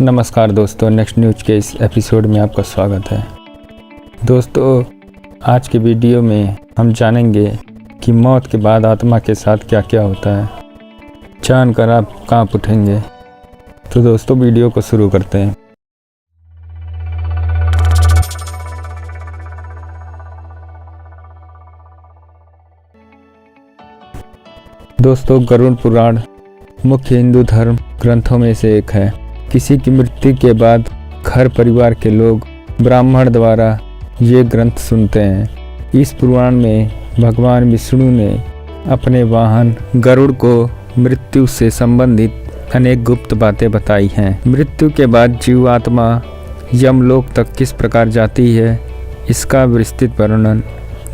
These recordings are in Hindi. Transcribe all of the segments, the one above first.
नमस्कार दोस्तों, नेक्स्ट न्यूज़ के इस एपिसोड में आपका स्वागत है। दोस्तों, आज के वीडियो में हम जानेंगे कि मौत के बाद आत्मा के साथ क्या क्या होता है। जानकर आप कांप उठेंगे। तो दोस्तों, वीडियो को शुरू करते हैं। दोस्तों, गरुड़ पुराण मुख्य हिंदू धर्म ग्रंथों में से एक है। किसी की मृत्यु के बाद घर परिवार के लोग ब्राह्मण द्वारा ये ग्रंथ सुनते हैं। इस पुराण में भगवान विष्णु ने अपने वाहन गरुड़ को मृत्यु से संबंधित अनेक गुप्त बातें बताई हैं। मृत्यु के बाद जीव आत्मा यमलोक तक किस प्रकार जाती है, इसका विस्तृत वर्णन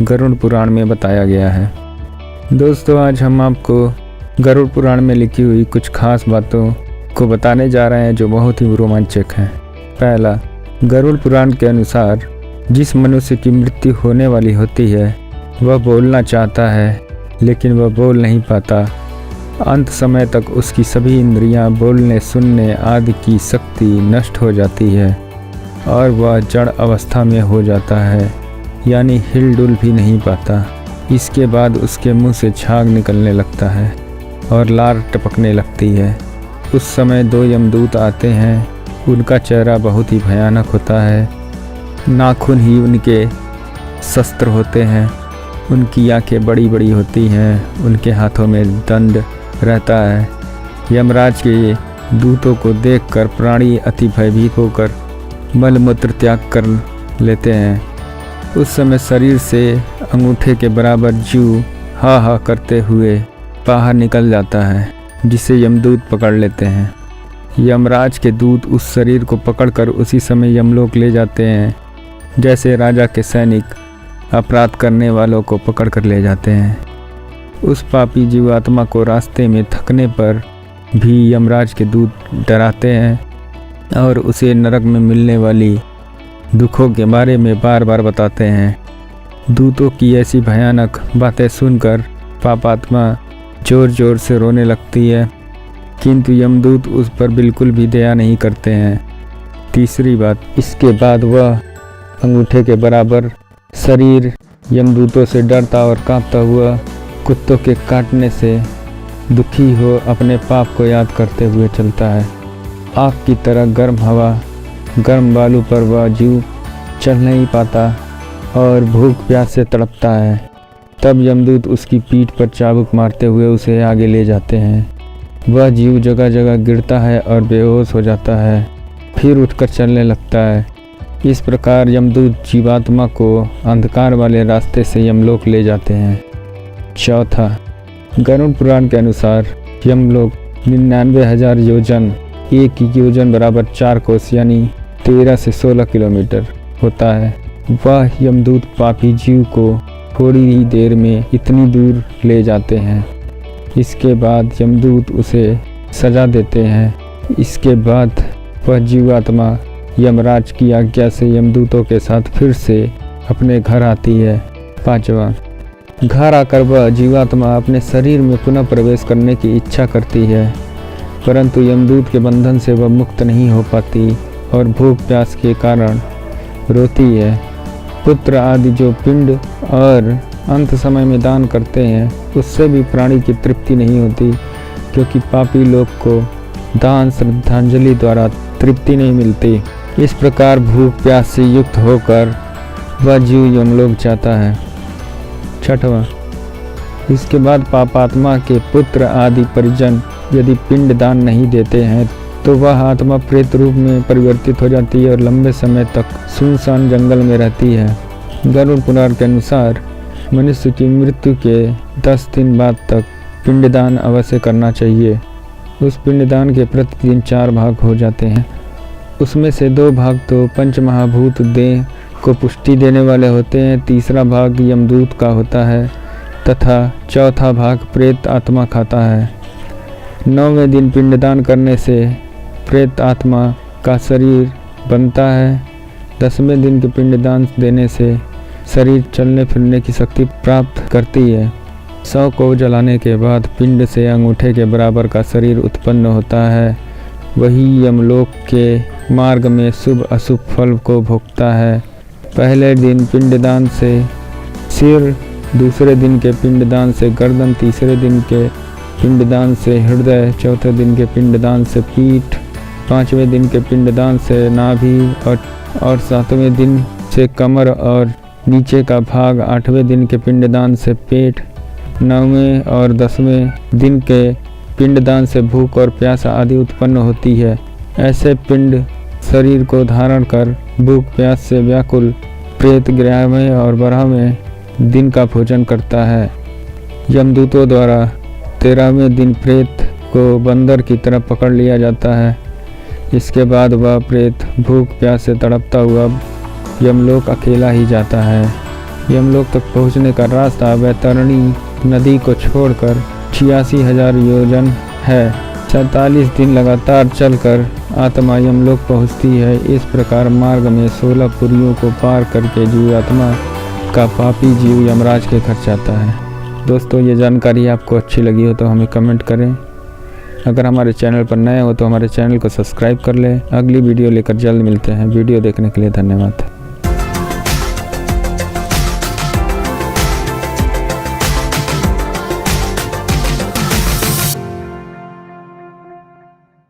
गरुड़ पुराण में बताया गया है। दोस्तों, आज हम आपको गरुड़ पुराण में लिखी हुई कुछ खास बातों को बताने जा रहे हैं जो बहुत ही रोमांचक हैं। पहला, गरुड़ पुराण के अनुसार जिस मनुष्य की मृत्यु होने वाली होती है वह बोलना चाहता है लेकिन वह बोल नहीं पाता। अंत समय तक उसकी सभी इंद्रियां, बोलने सुनने आदि की शक्ति नष्ट हो जाती है और वह जड़ अवस्था में हो जाता है, यानी हिलडुल भी नहीं पाता। इसके बाद उसके मुंह से झाग निकलने लगता है और लार टपकने लगती है। उस समय दो यमदूत आते हैं। उनका चेहरा बहुत ही भयानक होता है। नाखून ही उनके शस्त्र होते हैं। उनकी आंखें बड़ी बड़ी होती हैं। उनके हाथों में दंड रहता है। यमराज के दूतों को देखकर प्राणी अति भयभीत होकर मलमूत्र त्याग कर लेते हैं। उस समय शरीर से अंगूठे के बराबर जीव हा हा करते हुए बाहर निकल जाता है, जिसे यमदूत पकड़ लेते हैं। यमराज के दूत उस शरीर को पकड़कर उसी समय यमलोक ले जाते हैं, जैसे राजा के सैनिक अपराध करने वालों को पकड़कर ले जाते हैं। उस पापी जीवात्मा को रास्ते में थकने पर भी यमराज के दूत डराते हैं और उसे नरक में मिलने वाली दुखों के बारे में बार बार बताते हैं। दूतों की ऐसी भयानक बातें सुनकर पापात्मा जोर जोर से रोने लगती है, किंतु यमदूत उस पर बिल्कुल भी दया नहीं करते हैं। तीसरी बात, इसके बाद वह अंगूठे के बराबर शरीर यमदूतों से डरता और कांपता हुआ कुत्तों के काटने से दुखी हो अपने पाप को याद करते हुए चलता है। आग की तरह गर्म हवा, गर्म बालू पर वह जीव चल नहीं पाता और भूख प्यास से तड़पता है। तब यमदूत उसकी पीठ पर चाबुक मारते हुए उसे आगे ले जाते हैं। वह जीव जगह जगह गिरता है और बेहोश हो जाता है, फिर उठकर चलने लगता है। इस प्रकार यमदूत जीवात्मा को अंधकार वाले रास्ते से यमलोक ले जाते हैं। चौथा, गरुड़ पुराण के अनुसार यमलोक 99,000 योजन, एक योजन बराबर 4 कोस यानी 13 से 16 किलोमीटर होता है। वह यमदूत पापी जीव को थोड़ी ही देर में इतनी दूर ले जाते हैं। इसके बाद यमदूत उसे सजा देते हैं। इसके बाद वह जीवात्मा यमराज की आज्ञा से यमदूतों के साथ फिर से अपने घर आती है। पांचवा, घर आकर वह जीवात्मा अपने शरीर में पुनः प्रवेश करने की इच्छा करती है, परंतु यमदूत के बंधन से वह मुक्त नहीं हो पाती और भूख प्यास के कारण रोती है। पुत्र आदि जो पिंड और अंत समय में दान करते हैं, उससे भी प्राणी की तृप्ति नहीं होती, क्योंकि पापी लोग को दान श्रद्धांजलि द्वारा तृप्ति नहीं मिलती। इस प्रकार भूख प्यास से युक्त होकर वह जीव यमलोक जाता है। छठवां, इसके बाद पापात्मा के पुत्र आदि परिजन यदि पिंड दान नहीं देते हैं तो वह आत्मा प्रेत रूप में परिवर्तित हो जाती है और लंबे समय तक सुनसान जंगल में रहती है। गरुड़ पुराण के अनुसार मनुष्य की मृत्यु के 10 दिन बाद तक पिंडदान अवश्य करना चाहिए। उस पिंडदान के प्रतिदिन 4 भाग हो जाते हैं। उसमें से 2 भाग तो पंचमहाभूत देह को पुष्टि देने वाले होते हैं, तीसरा भाग यमदूत का होता है तथा चौथा भाग प्रेत आत्मा खाता है। 9वें दिन पिंडदान करने से प्रेत आत्मा का शरीर बनता है। 10वें दिन के पिंडदान देने से शरीर चलने फिरने की शक्ति प्राप्त करती है। 100 को जलाने के बाद पिंड से अंगूठे के बराबर का शरीर उत्पन्न होता है वही यमलोक के मार्ग में शुभ अशुभ फल को भोगता है। पहले दिन पिंडदान से सिर, दूसरे दिन के पिंडदान से गर्दन, तीसरे दिन के पिंडदान से हृदय, चौथे दिन के पिंडदान से पीठ, पांचवें दिन के पिंडदान से नाभि और सातवें दिन से कमर और नीचे का भाग, आठवें दिन के पिंडदान से पेट, नौवें और 10वें दिन के पिंडदान से भूख और प्यास आदि उत्पन्न होती है। ऐसे पिंड शरीर को धारण कर भूख प्यास से व्याकुल प्रेत 11वें और 12वें दिन का भोजन करता है। यमदूतों द्वारा 13वें दिन प्रेत को बंदर की तरह पकड़ लिया जाता है। इसके बाद वह प्रेत भूख प्यास से तड़पता हुआ यमलोक अकेला ही जाता है। यमलोक तक पहुंचने का रास्ता वैतरणी नदी को छोड़कर 86,000 योजन है। 47 दिन लगातार चलकर आत्मा यमलोक पहुंचती है। इस प्रकार मार्ग में 16 पुरियों को पार करके जीवात्मा का पापी जीव यमराज के घर जाता है। दोस्तों, ये जानकारी आपको अच्छी लगी हो तो हमें कमेंट करें। अगर हमारे चैनल पर नए हो तो हमारे चैनल को सब्सक्राइब कर लें। अगली वीडियो लेकर जल्द मिलते हैं। वीडियो देखने के लिए धन्यवाद।